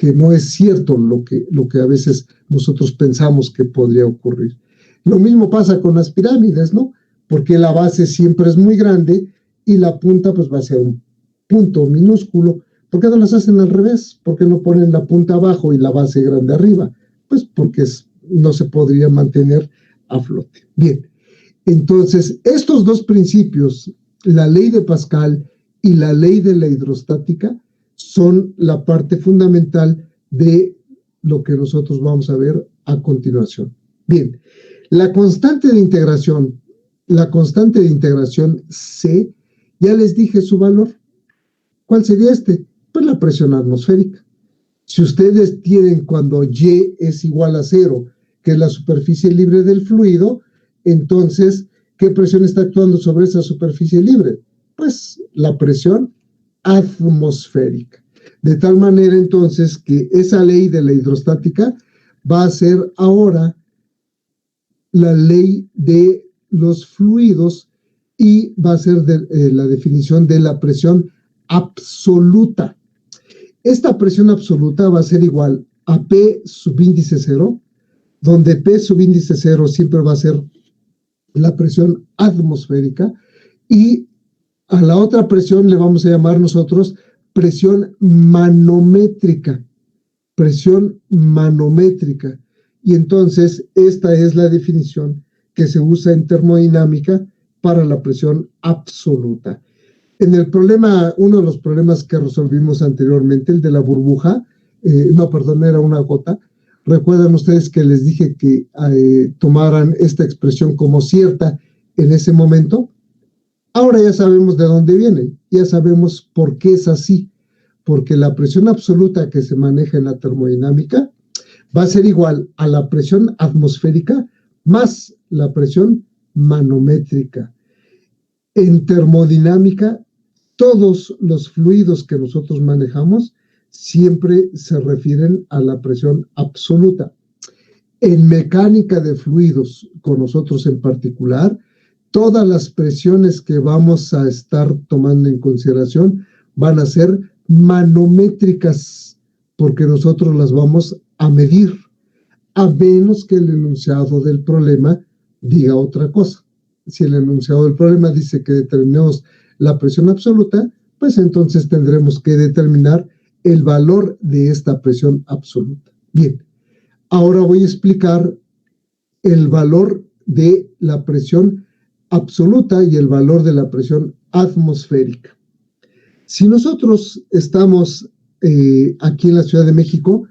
que no es cierto lo que a veces nosotros pensamos que podría ocurrir. Lo mismo pasa con las pirámides, ¿no? Porque la base siempre es muy grande y la punta pues va a ser un punto minúsculo. ¿Por qué no las hacen al revés? ¿Por qué no ponen la punta abajo y la base grande arriba? Pues porque no se podría mantener a flote. Bien, entonces estos dos principios, la ley de Pascal y la ley de la hidrostática, son la parte fundamental de lo que nosotros vamos a ver a continuación. Bien, la constante de integración C, ya les dije su valor. ¿Cuál sería este? Pues la presión atmosférica. Si ustedes tienen cuando Y es igual a 0, que es la superficie libre del fluido, entonces, ¿qué presión está actuando sobre esa superficie libre? Pues la presión atmosférica. De tal manera, entonces, que esa ley de la hidrostática va a ser ahora la ley de los fluidos y va a ser la definición de la presión absoluta. Esta presión absoluta va a ser igual a P subíndice 0, donde P subíndice 0 siempre va a ser la presión atmosférica, y a la otra presión le vamos a llamar nosotros presión manométrica. Presión manométrica. Y entonces esta es la definición que se usa en termodinámica para la presión absoluta. En el problema, uno de los problemas que resolvimos anteriormente, el de la burbuja, era una gota. Recuerdan ustedes que les dije que tomaran esta expresión como cierta en ese momento. Ahora ya sabemos de dónde viene, ya sabemos por qué es así, porque la presión absoluta que se maneja en la termodinámica va a ser igual a la presión atmosférica más la presión manométrica. En termodinámica, todos los fluidos que nosotros manejamos siempre se refieren a la presión absoluta. En mecánica de fluidos, con nosotros en particular, todas las presiones que vamos a estar tomando en consideración van a ser manométricas, porque nosotros las vamos a medir, a menos que el enunciado del problema diga otra cosa. Si el enunciado del problema dice que determinemos la presión absoluta, pues entonces tendremos que determinar el valor de esta presión absoluta. Bien, ahora voy a explicar el valor de la presión absoluta y el valor de la presión atmosférica. Si nosotros estamos aquí en la Ciudad de México,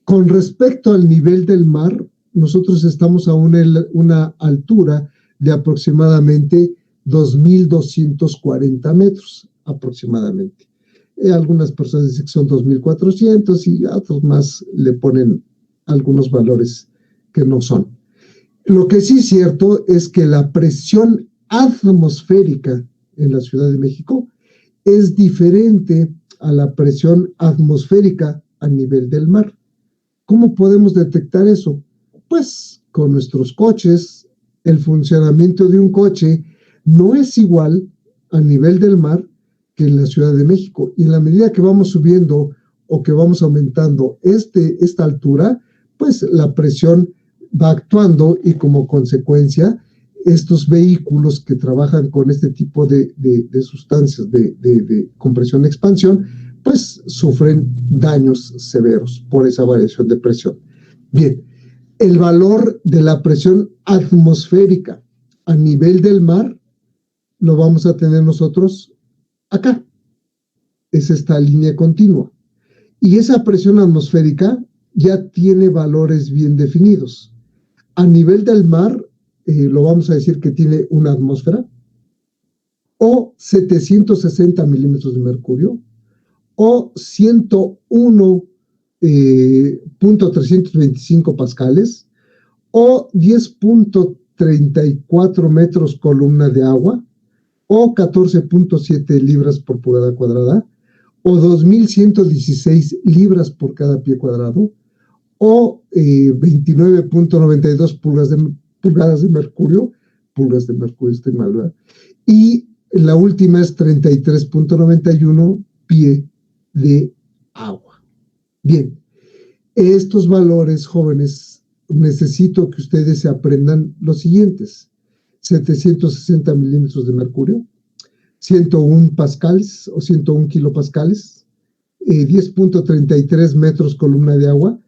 con respecto al nivel del mar, nosotros estamos a una altura de aproximadamente 2.240 metros, aproximadamente. Algunas personas dicen que son 2.400 y otros más le ponen algunos valores que no son. Lo que sí es cierto es que la presión atmosférica en la Ciudad de México es diferente a la presión atmosférica a nivel del mar. ¿Cómo podemos detectar eso? Pues con nuestros coches. El funcionamiento de un coche no es igual a nivel del mar que en la Ciudad de México. Y en la medida que vamos subiendo o que vamos aumentando esta altura, pues la presión va actuando y como consecuencia estos vehículos que trabajan con este tipo de sustancias de compresión-expansión, pues sufren daños severos por esa variación de presión. Bien, el valor de la presión atmosférica a nivel del mar lo vamos a tener nosotros acá. Es esta línea continua. Y esa presión atmosférica ya tiene valores bien definidos. A nivel del mar, lo vamos a decir que tiene una atmósfera, o 760 milímetros de mercurio, o 101.325 pascales, o 10.34 metros columna de agua, o 14.7 libras por pulgada cuadrada, o 2.116 libras por cada pie cuadrado, o 29.92 pulgadas de mercurio, estoy mal, ¿verdad? Y la última es 33.91 pie de agua. Bien, estos valores, jóvenes, necesito que ustedes se aprendan los siguientes. 760 milímetros de mercurio, 101 pascales o 101 kilopascales, 10.33 metros columna de agua.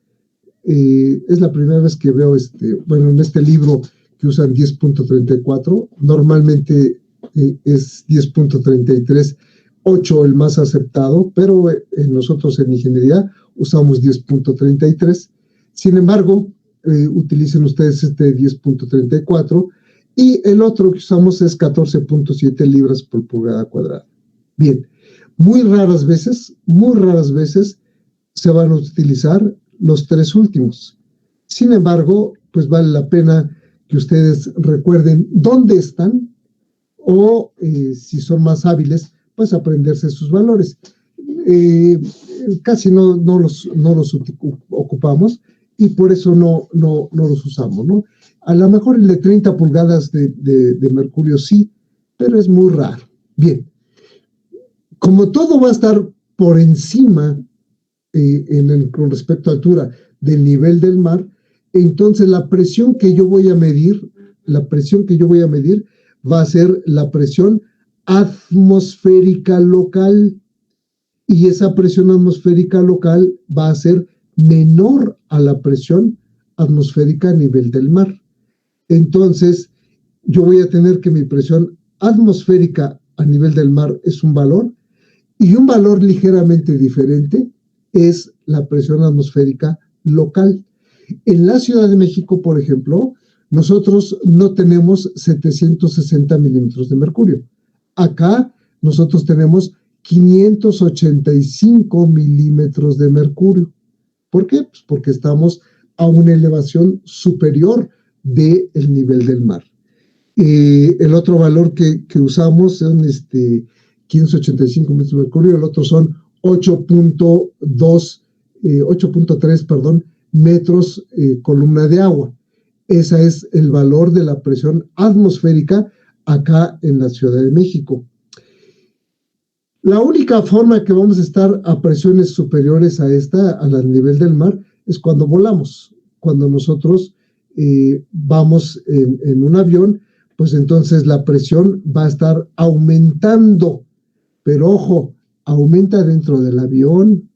Es la primera vez que veo en este libro que usan 10.34, normalmente es 10.33, 8 el más aceptado, pero nosotros en ingeniería usamos 10.33. Sin embargo, utilicen ustedes 10.34 y el otro que usamos es 14.7 libras por pulgada cuadrada. Bien, muy raras veces se van a utilizar los tres últimos. Sin embargo, pues vale la pena que ustedes recuerden dónde están o si son más hábiles, pues aprenderse sus valores. Casi no los ocupamos y por eso no los usamos, ¿no? A lo mejor el de 30 pulgadas de mercurio sí, pero es muy raro. Bien, como todo va a estar por encima con respecto a altura del nivel del mar, entonces la presión que yo voy a medir va a ser la presión atmosférica local, y esa presión atmosférica local va a ser menor a la presión atmosférica a nivel del mar. Entonces, yo voy a tener que mi presión atmosférica a nivel del mar es un valor, y un valor ligeramente diferente es la presión atmosférica local. En la Ciudad de México, por ejemplo, nosotros no tenemos 760 milímetros de mercurio. Acá nosotros tenemos 585 milímetros de mercurio. ¿Por qué? Pues porque estamos a una elevación superior del nivel del mar. El otro valor que usamos son 585 metros de mercurio, el otro son 8.3 metros columna de agua. Ese es el valor de la presión atmosférica acá en la Ciudad de México. La única forma que vamos a estar a presiones superiores a al nivel del mar, es cuando volamos. Cuando nosotros vamos en un avión, pues entonces la presión va a estar aumentando. Pero ojo, aumenta dentro del avión,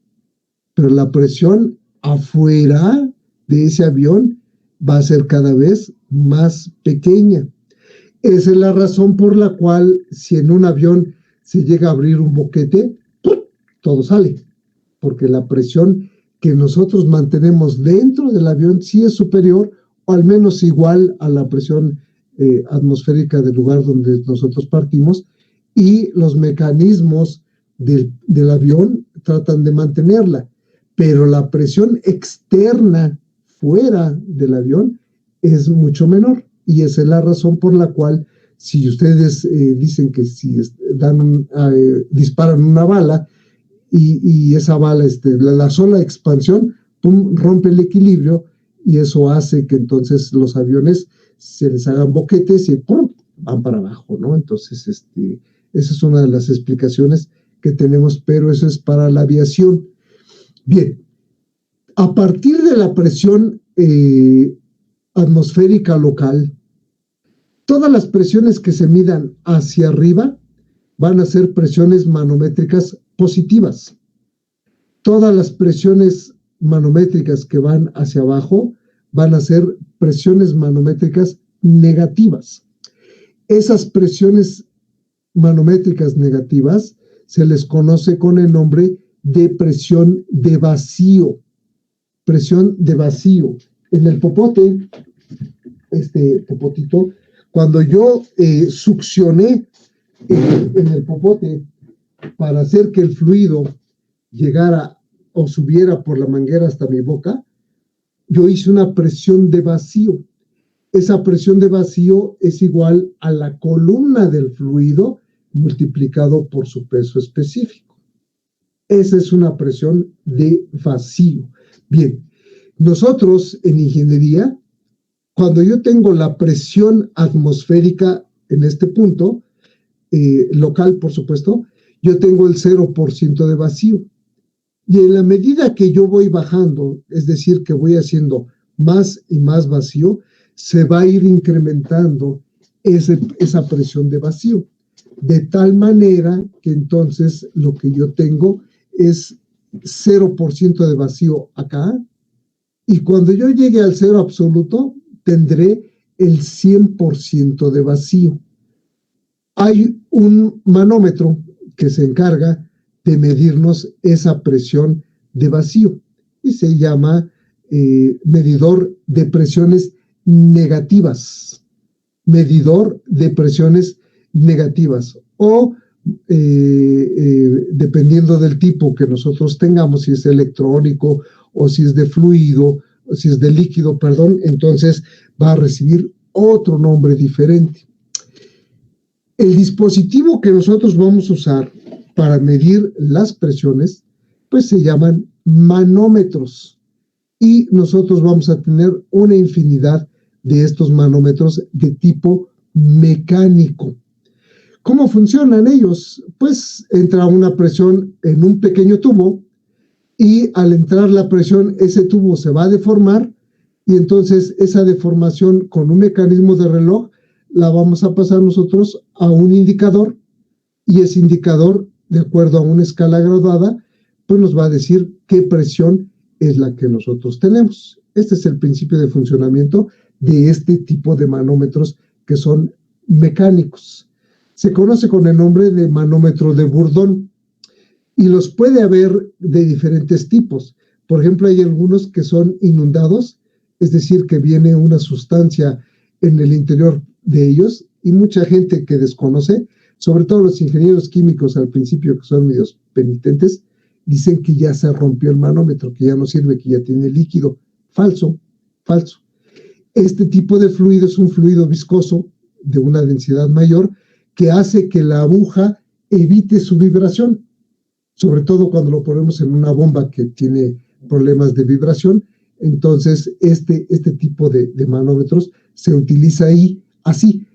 pero la presión afuera de ese avión va a ser cada vez más pequeña. Esa es la razón por la cual si en un avión se llega a abrir un boquete, todo sale, porque la presión que nosotros mantenemos dentro del avión sí es superior o al menos igual a la presión atmosférica del lugar donde nosotros partimos, y los mecanismos del avión tratan de mantenerla, pero la presión externa fuera del avión es mucho menor, y esa es la razón por la cual si ustedes dicen que si disparan una bala y esa bala, la sola expansión, pum, rompe el equilibrio, y eso hace que entonces los aviones se les hagan boquetes y pum, van para abajo, ¿no? Entonces, esa es una de las explicaciones que tenemos, pero eso es para la aviación. Bien, a partir de la presión atmosférica local, todas las presiones que se midan hacia arriba van a ser presiones manométricas positivas. Todas las presiones manométricas que van hacia abajo van a ser presiones manométricas negativas. Esas presiones manométricas negativas se les conoce con el nombre de presión de vacío. Presión de vacío. En el popote, popotito, cuando yo succioné en el popote para hacer que el fluido llegara o subiera por la manguera hasta mi boca, yo hice una presión de vacío. Esa presión de vacío es igual a la columna del fluido multiplicado por su peso específico. Esa es una presión de vacío. Bien, nosotros en ingeniería, cuando yo tengo la presión atmosférica en este punto, local por supuesto, yo tengo el 0% de vacío. Y en la medida que yo voy bajando, es decir, que voy haciendo más y más vacío, se va a ir incrementando esa presión de vacío. De tal manera que entonces lo que yo tengo es 0% de vacío acá, y cuando yo llegue al cero absoluto, tendré el 100% de vacío. Hay un manómetro que se encarga de medirnos esa presión de vacío y se llama medidor de presiones negativas. Medidor de presiones negativas o dependiendo del tipo que nosotros tengamos, si es electrónico o si es de fluido, o si es de líquido, perdón, entonces va a recibir otro nombre diferente. El dispositivo que nosotros vamos a usar para medir las presiones, pues se llaman manómetros. Y nosotros vamos a tener una infinidad de estos manómetros de tipo mecánico. ¿Cómo funcionan ellos? Pues entra una presión en un pequeño tubo y al entrar la presión, ese tubo se va a deformar y entonces esa deformación con un mecanismo de reloj la vamos a pasar nosotros a un indicador y ese indicador, de acuerdo a una escala graduada, pues nos va a decir qué presión es la que nosotros tenemos. Este es el principio de funcionamiento de este tipo de manómetros que son mecánicos. Se conoce con el nombre de manómetro de Bourdon y los puede haber de diferentes tipos. Por ejemplo, hay algunos que son inundados, es decir, que viene una sustancia en el interior de ellos y mucha gente que desconoce, sobre todo los ingenieros químicos al principio que son medios penitentes, dicen que ya se rompió el manómetro, que ya no sirve, que ya tiene líquido. Falso, falso. Este tipo de fluido es un fluido viscoso de una densidad mayor que hace que la aguja evite su vibración, sobre todo cuando lo ponemos en una bomba que tiene problemas de vibración. Entonces, este tipo de manómetros se utiliza ahí así,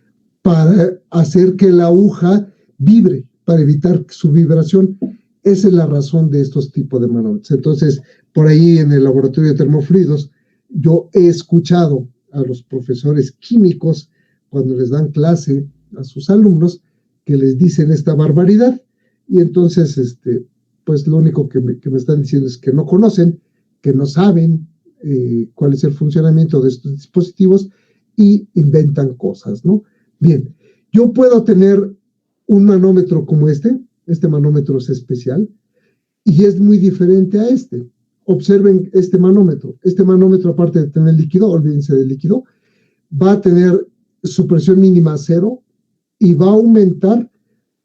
para hacer que la aguja vibre, para evitar su vibración. Esa es la razón de estos tipos de manómetros. Entonces, por ahí en el laboratorio de termofluidos, yo he escuchado a los profesores químicos, cuando les dan clase a sus alumnos, que les dicen esta barbaridad. Y entonces, pues lo único que me están diciendo es que no conocen, que no saben cuál es el funcionamiento de estos dispositivos y inventan cosas, ¿no? Bien, yo puedo tener un manómetro como este manómetro es especial y es muy diferente a este. Observen este manómetro. Este manómetro, aparte de tener líquido, olvídense del líquido, va a tener su presión mínima 0 y va a aumentar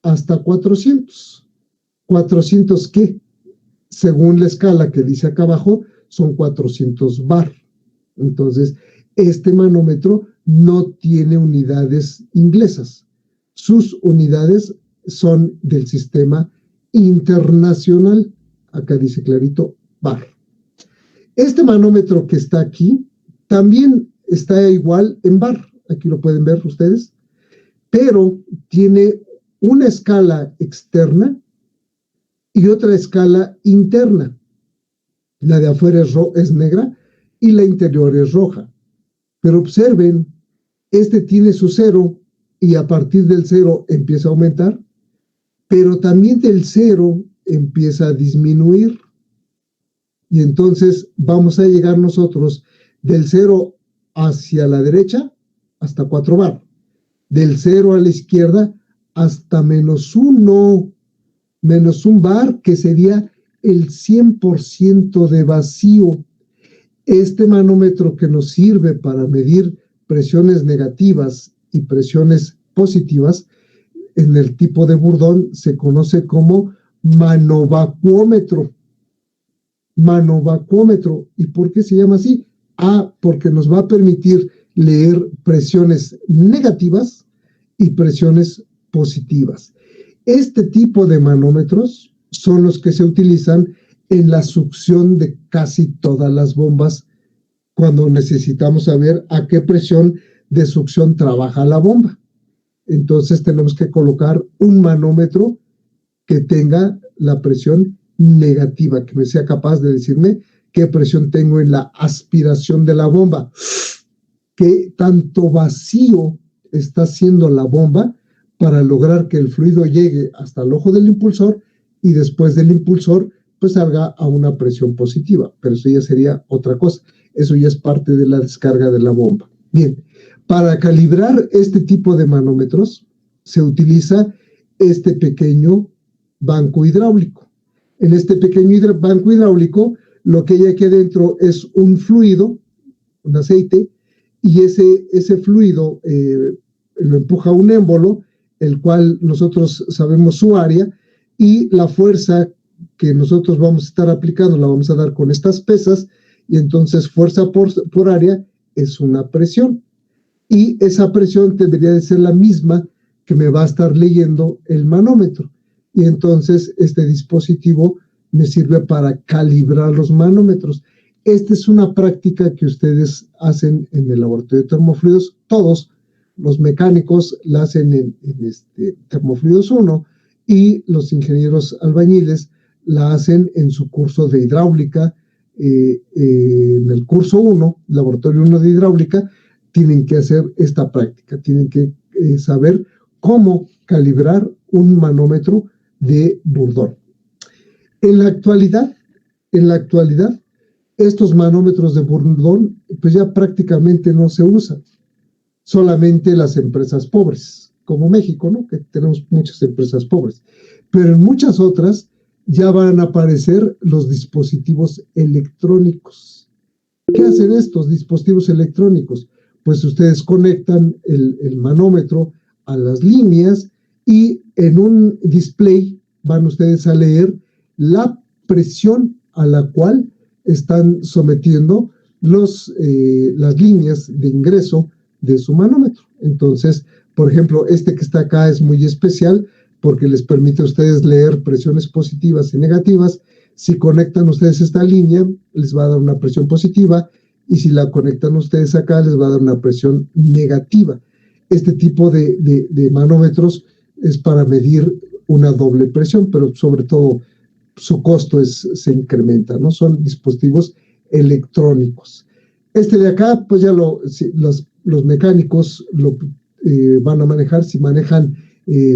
hasta 400. ¿400 qué? Según la escala que dice acá abajo, son 400 bar. Entonces, este manómetro no tiene unidades inglesas. Sus unidades son del sistema internacional. Acá dice clarito, bar. Este manómetro que está aquí también está igual en bar. Aquí lo pueden ver ustedes. Pero tiene una escala externa y otra escala interna. La de afuera es negra y la interior es roja. Pero observen, este tiene su 0 y a partir del 0 empieza a aumentar, pero también del 0 empieza a disminuir. Y entonces vamos a llegar nosotros del 0 hacia la derecha hasta 4 bar. Del 0 a la izquierda hasta -1. -1 bar, que sería el 100% de vacío. Este manómetro que nos sirve para medir presiones negativas y presiones positivas, en el tipo de Bourdon se conoce como manovacuómetro. Manovacuómetro. ¿Y por qué se llama así? Porque nos va a permitir leer presiones negativas y presiones positivas. Este tipo de manómetros son los que se utilizan en la succión de casi todas las bombas cuando necesitamos saber a qué presión de succión trabaja la bomba. Entonces tenemos que colocar un manómetro que tenga la presión negativa, que me sea capaz de decirme qué presión tengo en la aspiración de la bomba, qué tanto vacío está haciendo la bomba para lograr que el fluido llegue hasta el ojo del impulsor y después del impulsor pues salga a una presión positiva, pero eso ya sería otra cosa, eso ya es parte de la descarga de la bomba. Bien, para calibrar este tipo de manómetros se utiliza este pequeño banco hidráulico. En este pequeño banco hidráulico lo que hay aquí adentro es un fluido, un aceite, y ese fluido lo empuja un émbolo, el cual nosotros sabemos su área, y la fuerza que nosotros vamos a estar aplicando la vamos a dar con estas pesas, y entonces fuerza por área es una presión. Y esa presión debería de ser la misma que me va a estar leyendo el manómetro. Y entonces este dispositivo me sirve para calibrar los manómetros. Esta es una práctica que ustedes hacen en el laboratorio de termofluidos. Todos los mecánicos la hacen en Termofluidos 1 y los ingenieros albañiles la hacen en su curso de hidráulica. En el curso 1, laboratorio 1 de hidráulica, tienen que hacer esta práctica, tienen que saber cómo calibrar un manómetro de burdón. En la actualidad, estos manómetros de burdón pues ya prácticamente no se usan. Solamente las empresas pobres, como México, ¿no? Que tenemos muchas empresas pobres. Pero en muchas otras ya van a aparecer los dispositivos electrónicos. ¿Qué hacen estos dispositivos electrónicos? Pues ustedes conectan el manómetro a las líneas y en un display van ustedes a leer la presión a la cual están sometiendo las líneas de ingreso de su manómetro. Entonces, por ejemplo, este que está acá es muy especial porque les permite a ustedes leer presiones positivas y negativas. Si conectan ustedes esta línea, les va a dar una presión positiva, y si la conectan ustedes acá, les va a dar una presión negativa. Este tipo de manómetros es para medir una doble presión, pero sobre todo su costo se incrementa, ¿no? Son dispositivos electrónicos. Este de acá, pues ya los mecánicos lo van a manejar si manejan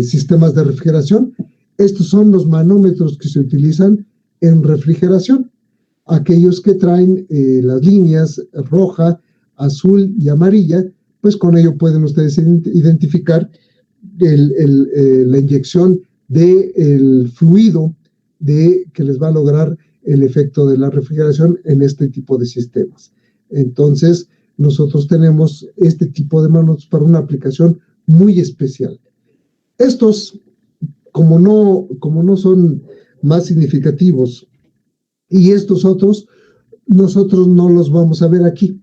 sistemas de refrigeración. Estos son los manómetros que se utilizan en refrigeración. Aquellos que traen las líneas roja, azul y amarilla, pues con ello pueden ustedes identificar la inyección del fluido que les va a lograr el efecto de la refrigeración en este tipo de sistemas. Entonces, nosotros tenemos este tipo de manómetros para una aplicación muy especial. Estos, como no son más significativos, y estos otros, nosotros no los vamos a ver aquí,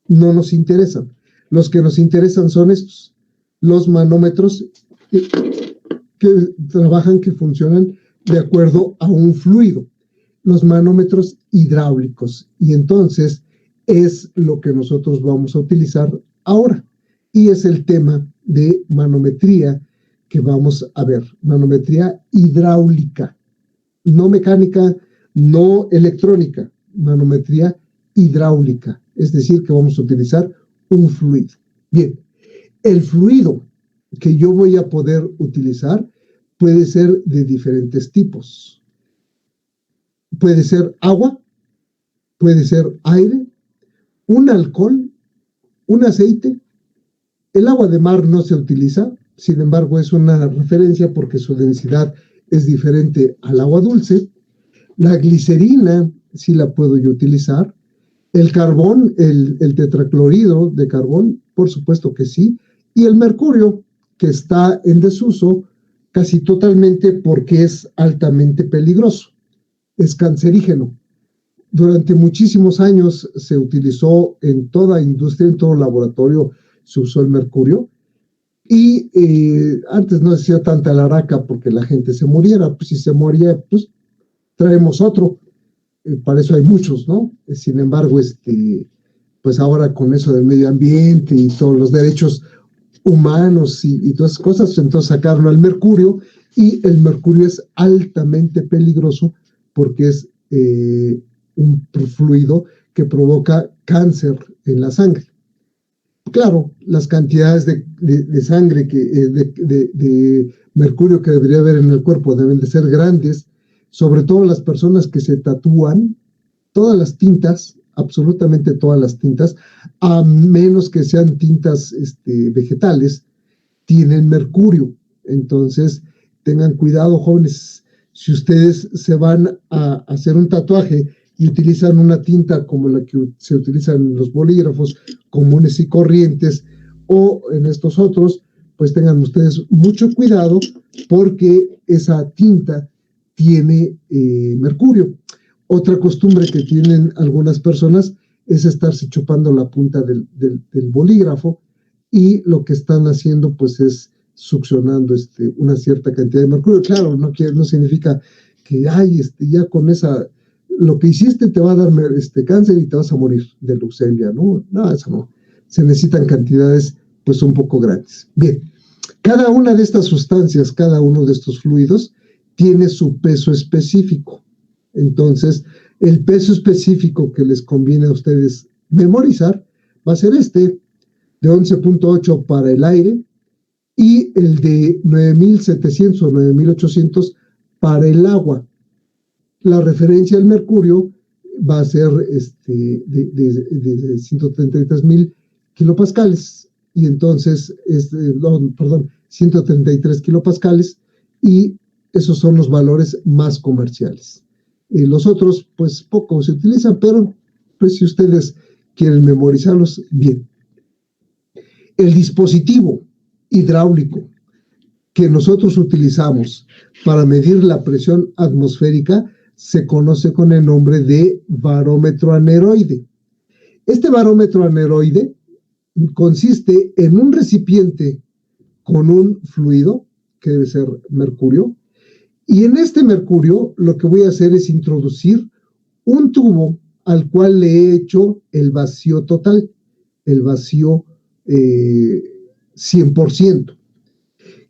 no nos interesan. Los que nos interesan son estos, los manómetros que trabajan, que funcionan de acuerdo a un fluido, los manómetros hidráulicos. Y entonces es lo que nosotros vamos a utilizar ahora. Y es el tema de manometría que vamos a ver, manometría hidráulica, no mecánica, no electrónica, manometría hidráulica, es decir, que vamos a utilizar un fluido. Bien, el fluido que yo voy a poder utilizar puede ser de diferentes tipos. Puede ser agua, puede ser aire, un alcohol, un aceite. El agua de mar no se utiliza, sin embargo es una referencia porque su densidad es diferente al agua dulce. La glicerina sí la puedo yo utilizar. El carbón, el tetraclorido de carbón, por supuesto que sí. Y el mercurio, que está en desuso casi totalmente porque es altamente peligroso. Es cancerígeno. Durante muchísimos años se utilizó en toda industria, en todo laboratorio, se usó el mercurio. Y antes no se hacía tanta laraca porque la gente se muriera. Pues si se moría, pues traemos otro. Para eso hay muchos, ¿no? Sin embargo, pues ahora con eso del medio ambiente y todos los derechos humanos y todas esas cosas, entonces sacaron al mercurio, y el mercurio es altamente peligroso porque es un fluido que provoca cáncer en la sangre. Claro, las cantidades de sangre, de mercurio que debería haber en el cuerpo deben de ser grandes, sobre todo las personas que se tatúan, todas las tintas, absolutamente todas las tintas, a menos que sean tintas vegetales, tienen mercurio. Entonces, tengan cuidado, jóvenes. Si ustedes se van a hacer un tatuaje y utilizan una tinta como la que se utiliza en los bolígrafos comunes y corrientes o en estos otros, pues tengan ustedes mucho cuidado porque esa tinta tiene mercurio. Otra costumbre que tienen algunas personas es estarse chupando la punta del bolígrafo, y lo que están haciendo pues es succionando una cierta cantidad de mercurio. Claro, no significa que ya con esa, lo que hiciste te va a dar cáncer y te vas a morir de leucemia, ¿no? No, eso no. Se necesitan cantidades pues un poco grandes. Bien, cada una de estas sustancias, cada uno de estos fluidos tiene su peso específico. Entonces, el peso específico que les conviene a ustedes memorizar va a ser de 11.8 para el aire y el de 9.700 o 9.800 para el agua. La referencia al mercurio va a ser de 133.000 kilopascales, y entonces, 133 kilopascales, y esos son los valores más comerciales. Los otros, pues poco se utilizan, pero pues si ustedes quieren memorizarlos, bien. El dispositivo hidráulico que nosotros utilizamos para medir la presión atmosférica se conoce con el nombre de barómetro aneroide. Este barómetro aneroide consiste en un recipiente con un fluido, que debe ser mercurio, y en este mercurio lo que voy a hacer es introducir un tubo al cual le he hecho el vacío total, el vacío 100%.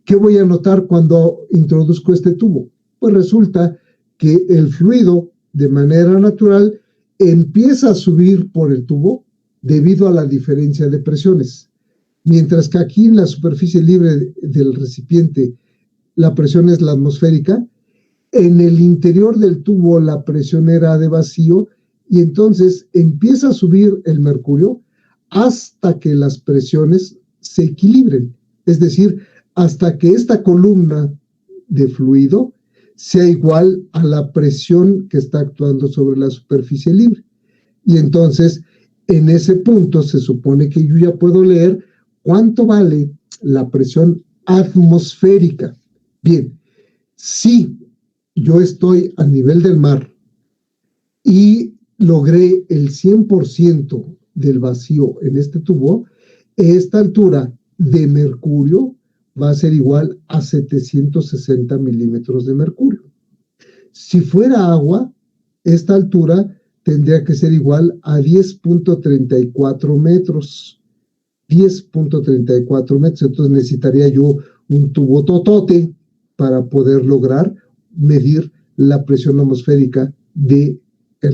¿Qué voy a notar cuando introduzco este tubo? Pues resulta que el fluido, de manera natural, empieza a subir por el tubo debido a la diferencia de presiones. Mientras que aquí en la superficie libre del recipiente la presión es la atmosférica, en el interior del tubo la presión era de vacío, y entonces empieza a subir el mercurio hasta que las presiones se equilibren, es decir, hasta que esta columna de fluido sea igual a la presión que está actuando sobre la superficie libre. Y entonces, en ese punto se supone que yo ya puedo leer cuánto vale la presión atmosférica. Bien, si yo estoy a nivel del mar y logré el 100% del vacío en este tubo, esta altura de mercurio va a ser igual a 760 milímetros de mercurio. Si fuera agua, esta altura tendría que ser igual a 10.34 metros. 10.34 metros. Entonces necesitaría yo un tubo totote para poder lograr medir la presión atmosférica del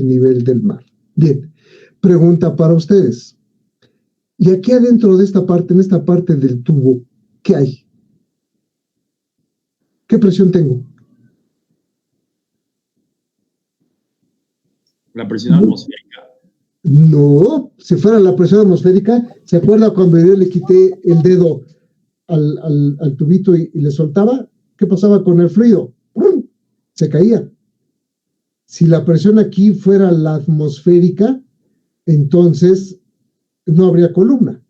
nivel del mar. Bien, pregunta para ustedes. Y aquí adentro de esta parte, en esta parte del tubo, ¿qué hay? ¿Qué presión tengo? La presión atmosférica. No, si fuera la presión atmosférica, ¿se acuerda cuando yo le quité el dedo al tubito y le soltaba? ¿Qué pasaba con el fluido? ¡Pum! Se caía. Si la presión aquí fuera la atmosférica, entonces no habría columna.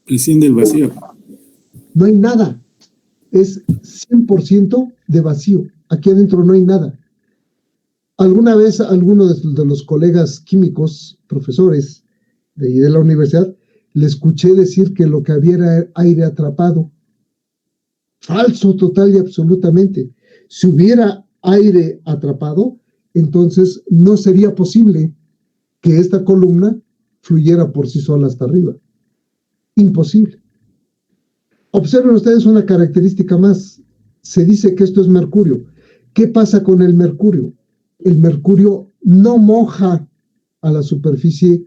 Presión del vacío. No hay nada. Es 100% de vacío. Aquí adentro no hay nada. Alguna vez alguno de los colegas químicos, profesores de la universidad, le escuché decir que lo que había era aire atrapado. Falso, total y absolutamente. Si hubiera aire atrapado, entonces no sería posible que esta columna fluyera por sí sola hasta arriba. Imposible. Observen ustedes una característica más. Se dice que esto es mercurio. ¿Qué pasa con el mercurio? El mercurio no moja a la superficie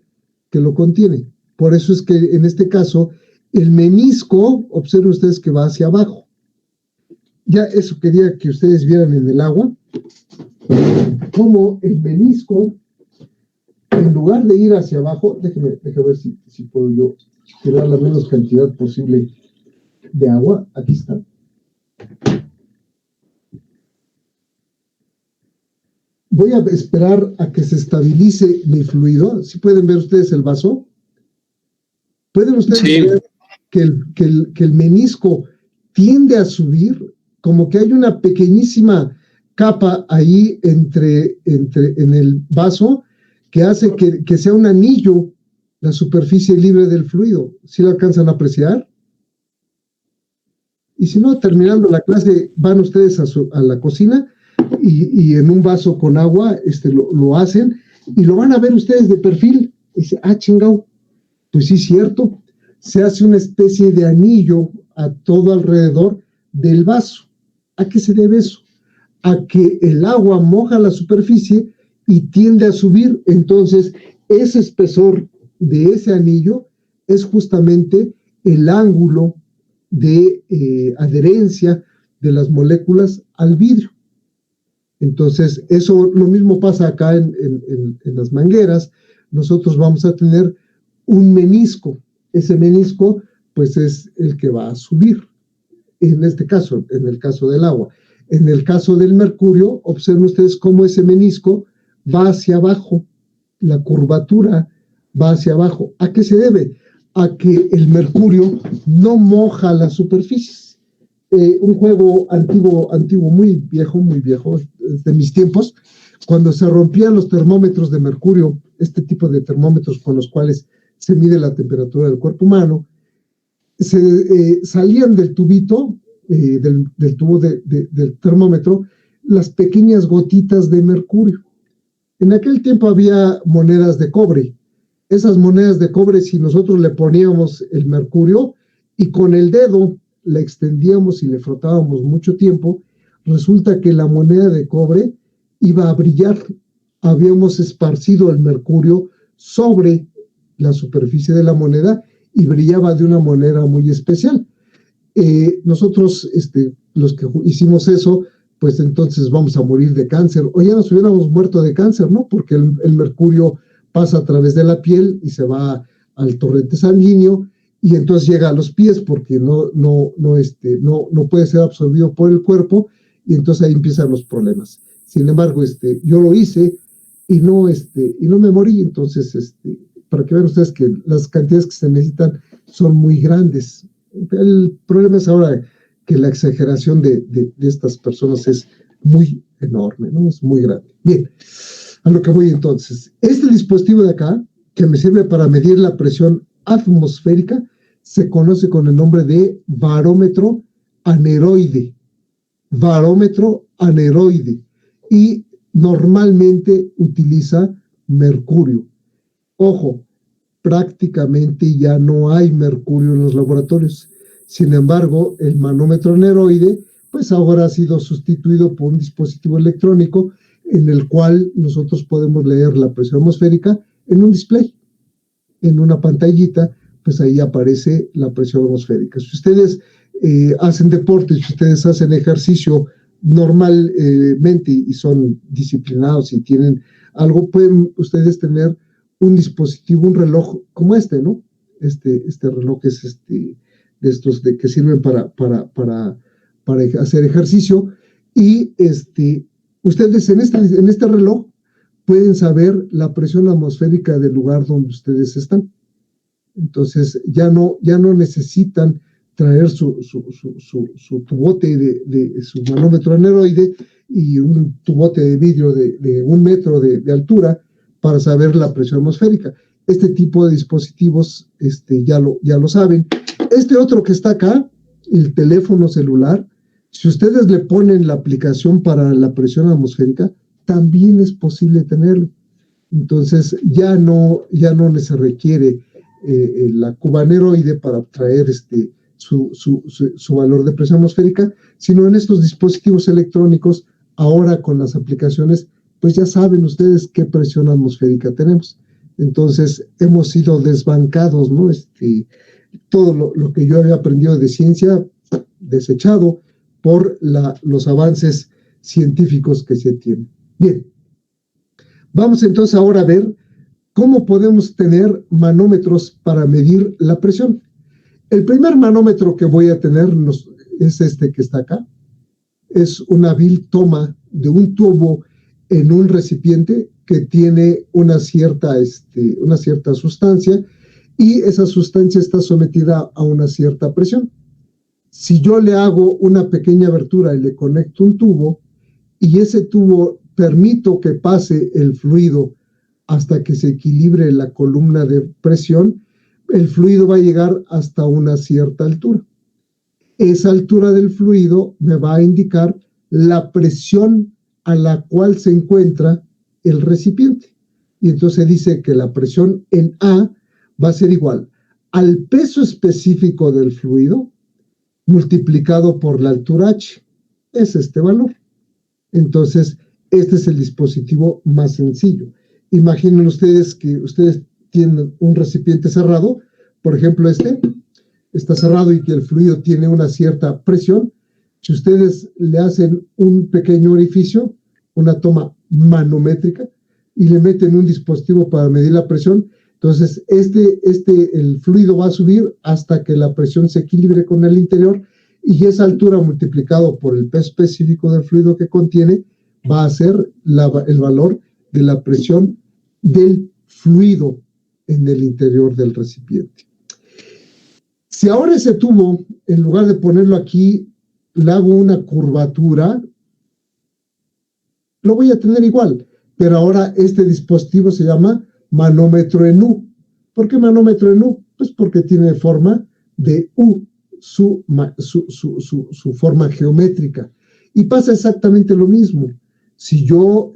que lo contiene. Por eso es que en este caso el menisco, observen ustedes que va hacia abajo. Ya eso quería que ustedes vieran en el agua, como el menisco, en lugar de ir hacia abajo, déjeme ver si puedo yo tirar la menos cantidad posible de agua. Aquí está. Voy a esperar a que se estabilice mi fluido. ¿Sí pueden ver ustedes el vaso? ¿Pueden ustedes ver que el menisco tiende a subir? Como que hay una pequeñísima capa ahí en el vaso que hace que sea un anillo la superficie libre del fluido. ¿Sí lo alcanzan a apreciar? Y si no, terminando la clase, van ustedes a la cocina y en un vaso con agua lo hacen y lo van a ver ustedes de perfil. Y dice, chingao, pues sí, cierto. Se hace una especie de anillo a todo alrededor del vaso. ¿A qué se debe eso? A que el agua moja la superficie y tiende a subir. Entonces, ese espesor de ese anillo es justamente el ángulo de adherencia de las moléculas al vidrio. Entonces, eso lo mismo pasa acá en las mangueras. Nosotros vamos a tener un menisco. Ese menisco, pues, es el que va a subir. En este caso, en el caso del agua. En el caso del mercurio, observen ustedes cómo ese menisco va hacia abajo. La curvatura va hacia abajo. ¿A qué se debe? A que el mercurio no moja las superficies. Un juego antiguo, muy viejo, de mis tiempos, cuando se rompían los termómetros de mercurio, este tipo de termómetros con los cuales se mide la temperatura del cuerpo humano, salían del tubito, del tubo del termómetro, las pequeñas gotitas de mercurio. En aquel tiempo había monedas de cobre. Esas monedas de cobre, si nosotros le poníamos el mercurio y con el dedo la extendíamos y le frotábamos mucho tiempo, resulta que la moneda de cobre iba a brillar. Habíamos esparcido el mercurio sobre la superficie de la moneda y brillaba de una manera muy especial. Nosotros, los que hicimos eso, pues entonces vamos a morir de cáncer, o ya nos hubiéramos muerto de cáncer, ¿no? Porque el mercurio pasa a través de la piel y se va al torrente sanguíneo y entonces llega a los pies porque no puede ser absorbido por el cuerpo y entonces ahí empiezan los problemas. Sin embargo, yo lo hice y no me morí. Entonces, para que vean ustedes que las cantidades que se necesitan son muy grandes. El problema es ahora que la exageración de estas personas es muy enorme, ¿no? Es muy grande. Bien, a lo que voy entonces. Este dispositivo de acá, que me sirve para medir la presión atmosférica, se conoce con el nombre de barómetro aneroide. Barómetro aneroide. Y normalmente utiliza mercurio. Ojo, prácticamente ya no hay mercurio en los laboratorios. Sin embargo, el manómetro aneroide, pues ahora ha sido sustituido por un dispositivo electrónico en el cual nosotros podemos leer la presión atmosférica en un display, en una pantallita, pues ahí aparece la presión atmosférica. Si ustedes hacen deporte, si ustedes hacen ejercicio normalmente y son disciplinados y tienen algo, pueden ustedes tener un dispositivo, un reloj como ¿no? Este reloj es de estos que sirven para hacer ejercicio y ustedes en este reloj pueden saber la presión atmosférica del lugar donde ustedes están. Entonces ya no necesitan traer su tubote de su manómetro aneroide y un tubote de vidrio de 1 metro de altura para saber la presión atmosférica. Este tipo de dispositivos ya lo saben. Este otro que está acá, el teléfono celular, si ustedes le ponen la aplicación para la presión atmosférica, también es posible tenerlo. Entonces ya no se requiere la cuba aneroide para traer su valor de presión atmosférica, sino en estos dispositivos electrónicos ahora con las aplicaciones, pues ya saben ustedes qué presión atmosférica tenemos. Entonces, hemos sido desbancados, ¿no? Todo lo que yo había aprendido de ciencia, desechado por los avances científicos que se tienen. Bien, vamos entonces ahora a ver cómo podemos tener manómetros para medir la presión. El primer manómetro que voy a tener es este que está acá. Es una vil toma de un tubo en un recipiente que tiene una cierta sustancia, y esa sustancia está sometida a una cierta presión. Si yo le hago una pequeña abertura y le conecto un tubo, y ese tubo permito que pase el fluido hasta que se equilibre la columna de presión, el fluido va a llegar hasta una cierta altura. Esa altura del fluido me va a indicar la presión a la cual se encuentra el recipiente. Y entonces dice que la presión en A va a ser igual al peso específico del fluido multiplicado por la altura H. Es este valor. Entonces, este es el dispositivo más sencillo. Imaginen ustedes que ustedes tienen un recipiente cerrado, por ejemplo está cerrado y que el fluido tiene una cierta presión. Si ustedes le hacen un pequeño orificio, una toma manométrica, y le meten un dispositivo para medir la presión, entonces el fluido va a subir hasta que la presión se equilibre con el interior, y esa altura multiplicado por el peso específico del fluido que contiene va a ser el valor de la presión del fluido en el interior del recipiente. Si ahora ese tubo, en lugar de ponerlo aquí, le hago una curvatura, lo voy a tener igual, pero ahora este dispositivo se llama manómetro en U. ¿Por qué manómetro en U? Pues porque tiene forma de U, su forma geométrica. Y pasa exactamente lo mismo. Si yo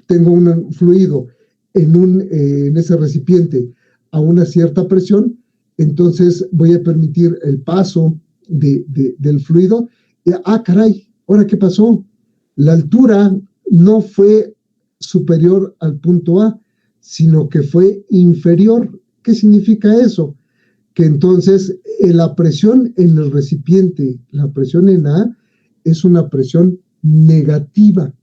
tengo un fluido en ese recipiente a una cierta presión, entonces voy a permitir el paso del fluido. Caray, ¿ahora qué pasó? La altura no fue superior al punto A, sino que fue inferior. ¿Qué significa eso? Que entonces la presión en el recipiente, la presión en A, es una presión negativa.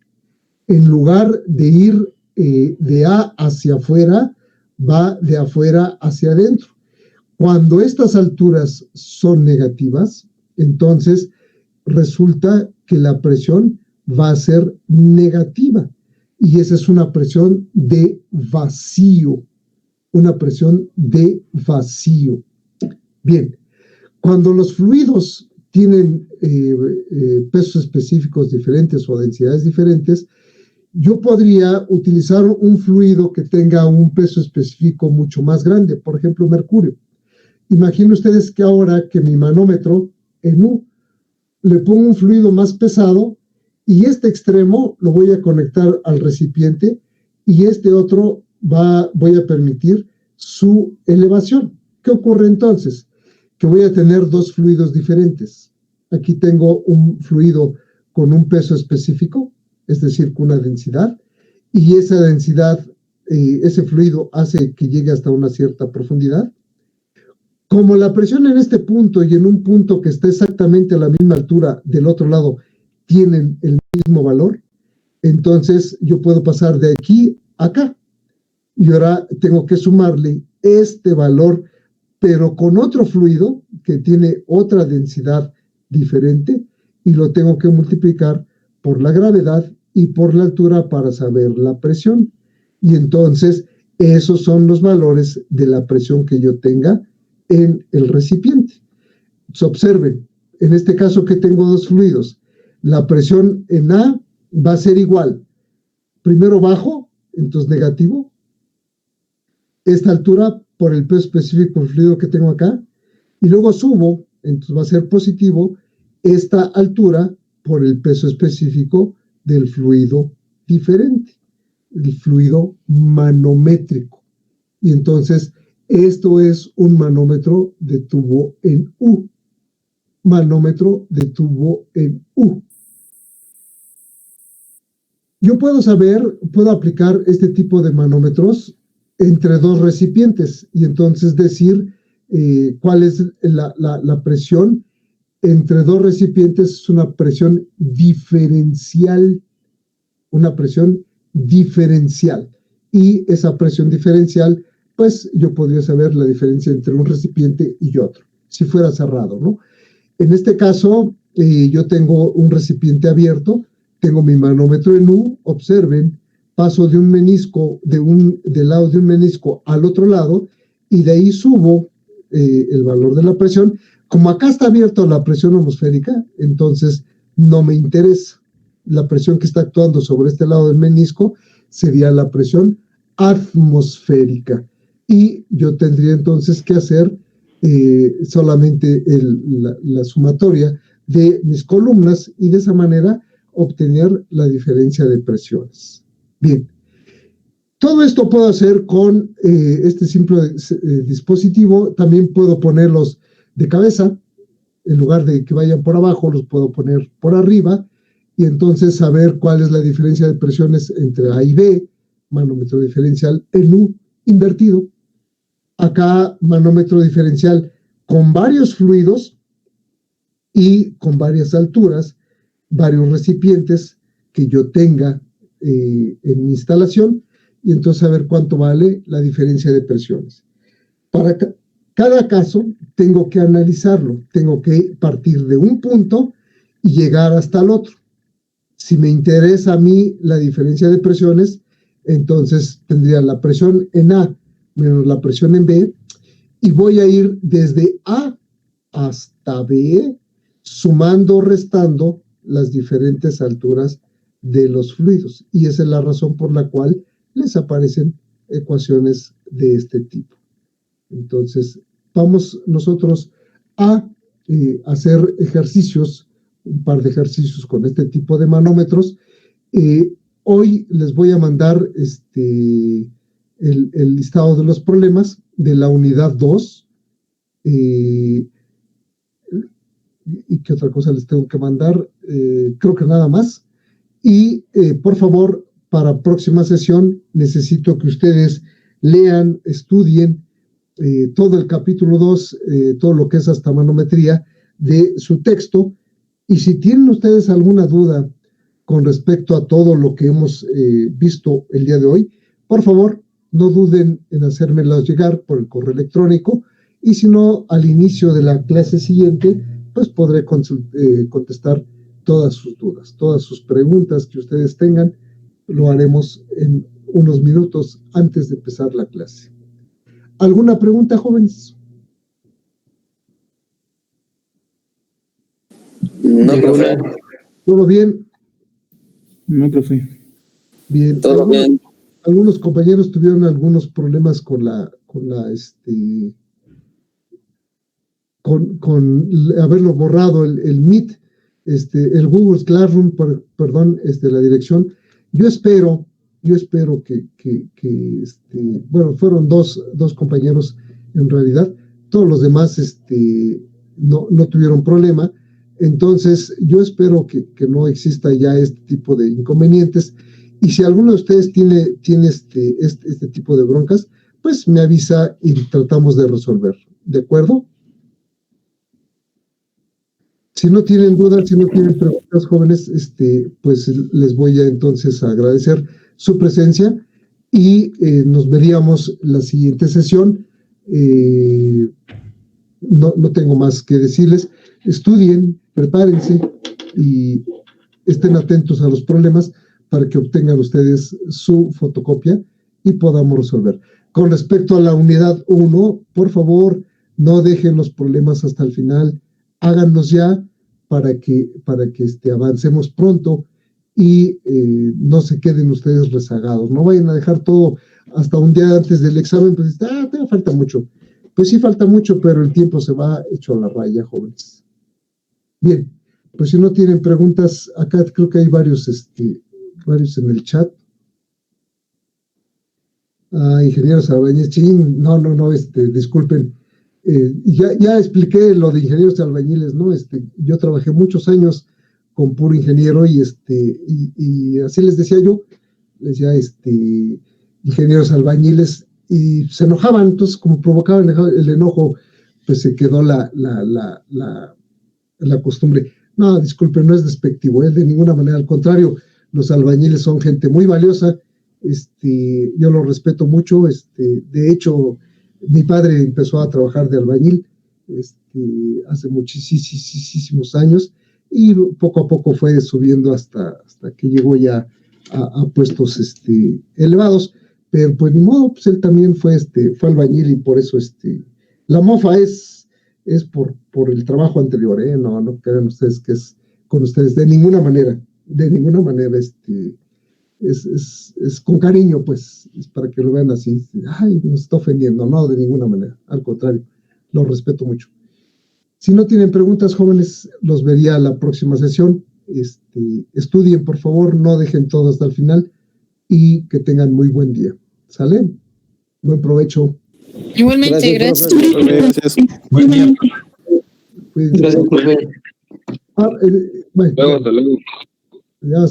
En lugar de ir de A hacia afuera, va de afuera hacia adentro. Cuando estas alturas son negativas, entonces resulta que la presión va a ser negativa, y esa es una presión de vacío, una presión de vacío. Bien, cuando los fluidos tienen pesos específicos diferentes o densidades diferentes, yo podría utilizar un fluido que tenga un peso específico mucho más grande, por ejemplo, mercurio. Imaginen ustedes que ahora que mi manómetro en U le pongo un fluido más pesado, y este extremo lo voy a conectar al recipiente, y este otro voy a permitir su elevación. ¿Qué ocurre entonces? Que voy a tener dos fluidos diferentes. Aquí tengo un fluido con un peso específico, es decir, con una densidad, y esa densidad, ese fluido hace que llegue hasta una cierta profundidad. Como la presión en este punto y en un punto que está exactamente a la misma altura del otro lado tienen el mismo valor, entonces yo puedo pasar de aquí a acá. Y ahora tengo que sumarle este valor, pero con otro fluido que tiene otra densidad diferente, y lo tengo que multiplicar por la gravedad y por la altura para saber la presión. Y entonces esos son los valores de la presión que yo tenga en el recipiente. Se observen, en este caso que tengo dos fluidos, la presión en A va a ser igual, primero bajo, entonces negativo, esta altura por el peso específico del fluido que tengo acá, y luego subo, entonces va a ser positivo, esta altura por el peso específico del fluido diferente, el fluido manométrico. Y entonces esto es un manómetro de tubo en U. Manómetro de tubo en U. Yo puedo aplicar este tipo de manómetros entre dos recipientes y entonces decir cuál es la presión entre dos recipientes. Es una presión diferencial, una presión diferencial. Y esa presión diferencial, pues yo podría saber la diferencia entre un recipiente y otro, si fuera cerrado, ¿no? En este caso, yo tengo un recipiente abierto, tengo mi manómetro en U, observen, paso de un menisco, del lado de un menisco al otro lado, y de ahí subo el valor de la presión. Como acá está abierto la presión atmosférica, entonces no me interesa. La presión que está actuando sobre este lado del menisco sería la presión atmosférica. Y yo tendría entonces que hacer solamente la sumatoria de mis columnas y de esa manera obtener la diferencia de presiones. Bien, todo esto puedo hacer con este simple dispositivo. También puedo ponerlos de cabeza, en lugar de que vayan por abajo, los puedo poner por arriba y entonces saber cuál es la diferencia de presiones entre A y B, manómetro diferencial en U invertido. Acá manómetro diferencial con varios fluidos y con varias alturas, varios recipientes que yo tenga en mi instalación, y entonces saber cuánto vale la diferencia de presiones. Para cada caso tengo que analizarlo, tengo que partir de un punto y llegar hasta el otro. Si me interesa a mí la diferencia de presiones, entonces tendría la presión en A menos la presión en B, y voy a ir desde A hasta B, sumando o restando las diferentes alturas de los fluidos. Y esa es la razón por la cual les aparecen ecuaciones de este tipo. Entonces, vamos nosotros a hacer ejercicios, un par de ejercicios con este tipo de manómetros. Hoy les voy a mandar el listado de los problemas de la unidad 2. ¿Y qué otra cosa les tengo que mandar? Creo que nada más. Y por favor, para próxima sesión necesito que ustedes lean, estudien todo el capítulo 2, todo lo que es hasta manometría de su texto. Y si tienen ustedes alguna duda con respecto a todo lo que hemos visto el día de hoy, por favor, no duden en hacérmelas llegar por el correo electrónico, y si no, al inicio de la clase siguiente, pues podré contestar todas sus dudas, todas sus preguntas que ustedes tengan. Lo haremos en unos minutos antes de empezar la clase. ¿Alguna pregunta, jóvenes? No, profe. ¿Todo bien? No, profe. Bien. Todo bien. Algunos compañeros tuvieron algunos problemas con haberlo borrado el Meet, el Google Classroom, perdón, la dirección. Yo espero que bueno, fueron dos compañeros en realidad. Todos los demás no tuvieron problema. Entonces, yo espero que no exista ya este tipo de inconvenientes. Y si alguno de ustedes tiene este tipo de broncas, pues me avisa y tratamos de resolver. ¿De acuerdo? Si no tienen dudas, si no tienen preguntas, jóvenes, pues les voy a entonces agradecer su presencia y nos veríamos la siguiente sesión. No tengo más que decirles. Estudien, prepárense y estén atentos a los problemas para que obtengan ustedes su fotocopia y podamos resolver. Con respecto a la unidad 1, por favor, no dejen los problemas hasta el final, háganlos ya para que avancemos pronto y no se queden ustedes rezagados. No vayan a dejar todo hasta un día antes del examen, pues te falta mucho. Pues sí falta mucho, pero el tiempo se va hecho a la raya, jóvenes. Bien, pues si no tienen preguntas, acá creo que hay varios en el chat. Ingenieros albañiles, no, disculpen. Ya expliqué lo de ingenieros albañiles, ¿no? Yo trabajé muchos años con puro ingeniero y así les decía yo, ingenieros albañiles, y se enojaban. Entonces, como provocaban el enojo, pues se quedó la costumbre. No, disculpe, no es despectivo, de ninguna manera, al contrario, los albañiles son gente muy valiosa, yo los respeto mucho, de hecho, mi padre empezó a trabajar de albañil, hace muchísimos años, y poco a poco fue subiendo hasta que llegó ya a puestos elevados, pero pues ni modo, pues él también fue albañil, y por eso la mofa es por el trabajo anterior, no crean ustedes que es con ustedes, de ninguna manera, es con cariño, pues, es para que lo vean así, ay, nos está ofendiendo, no, de ninguna manera, al contrario, lo respeto mucho. Si no tienen preguntas, jóvenes, los vería a la próxima sesión. Estudien, por favor, no dejen todo hasta el final, y que tengan muy buen día. ¿Sale? Buen provecho. Igualmente, gracias. Gracias. Buen día. Cuídense. Gracias, profe. Bueno, Hasta luego. ya.